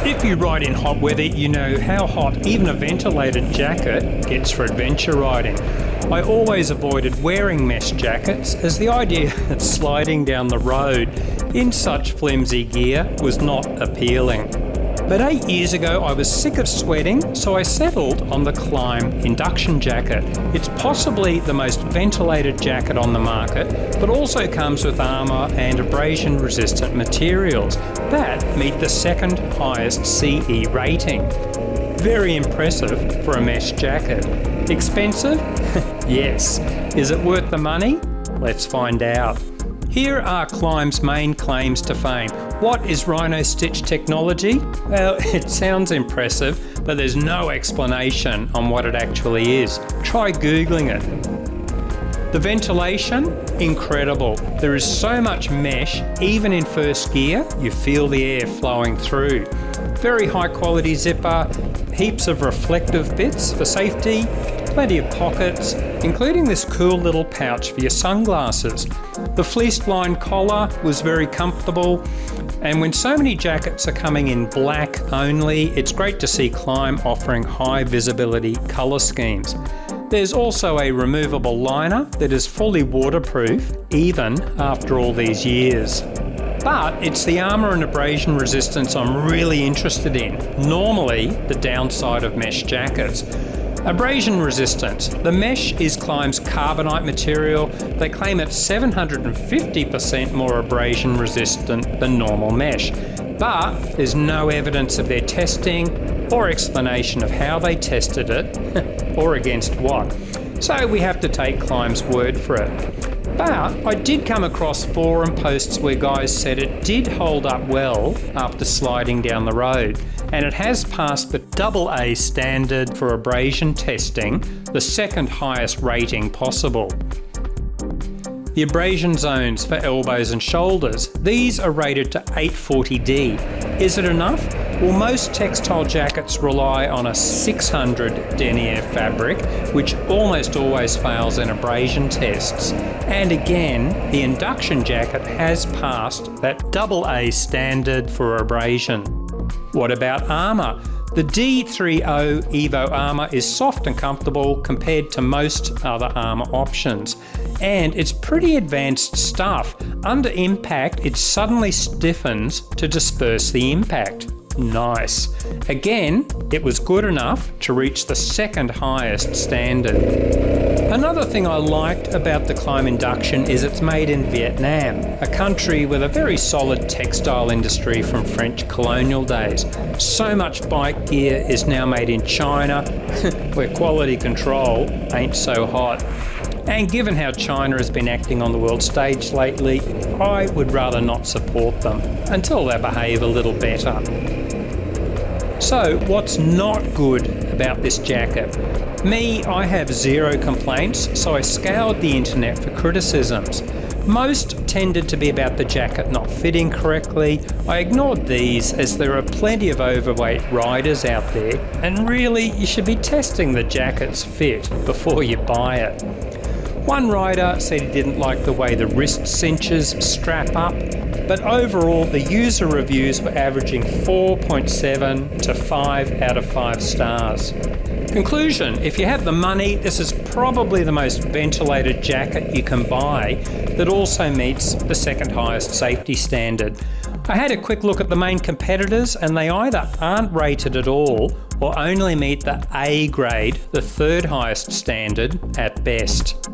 If you ride in hot weather, you know how hot even a ventilated jacket gets for adventure riding. I always avoided wearing mesh jackets as the idea of sliding down the road in such flimsy gear was not appealing. But 8 years ago I was sick of sweating, so I settled on the Klim induction jacket. It's possibly the most ventilated jacket on the market, but also comes with armour and abrasion resistant materials that meet the second highest CE rating. Very impressive for a mesh jacket. Expensive? Yes. Is it worth the money? Let's find out. Here are Klim's main claims to fame. What is Rhino Stitch technology? Well, it sounds impressive, but there's no explanation on what it actually is. Try Googling it. The ventilation? Incredible. There is so much mesh, even in first gear, you feel the air flowing through. Very high quality zipper, heaps of reflective bits for safety, plenty of pockets, including this cool little pouch for your sunglasses. The fleece lined collar was very comfortable, and when so many jackets are coming in black only, it's great to see Klim offering high visibility colour schemes. There's also a removable liner that is fully waterproof, even after all these years. But it's the armour and abrasion resistance I'm really interested in, normally the downside of mesh jackets. Abrasion resistance. The mesh is Klim's carbonite material. They claim it's 750% more abrasion resistant than normal mesh. But there's no evidence of their testing or explanation of how they tested it or against what. So we have to take Klim's word for it. But I did come across forum posts where guys said it did hold up well after sliding down the road, and it has passed the AA standard for abrasion testing, the second highest rating possible. The abrasion zones for elbows and shoulders, these are rated to 840D. Is it enough? Well, most textile jackets rely on a 600 denier fabric, which almost always fails in abrasion tests. And again, the induction jacket has passed that AA standard for abrasion. What about armour? The D30 Evo armour is soft and comfortable compared to most other armour options. And it's pretty advanced stuff. Under impact, it suddenly stiffens to disperse the impact. Nice. Again, it was good enough to reach the second highest standard. Another thing I liked about the Klim induction is it's made in Vietnam, a country with a very solid textile industry from French colonial days. So much bike gear is now made in China, where quality control ain't so hot. And given how China has been acting on the world stage lately, I would rather not support them until they behave a little better. So what's not good about this jacket? Me, I have zero complaints, so I scoured the internet for criticisms. Most tended to be about the jacket not fitting correctly. I ignored these as there are plenty of overweight riders out there, and really you should be testing the jacket's fit before you buy it. One rider said he didn't like the way the wrist cinches strap up, but overall the user reviews were averaging 4.7 to 5 out of 5 stars. Conclusion: if you have the money, this is probably the most ventilated jacket you can buy that also meets the second highest safety standard. I had a quick look at the main competitors and they either aren't rated at all or only meet the A grade, the third highest standard, at best.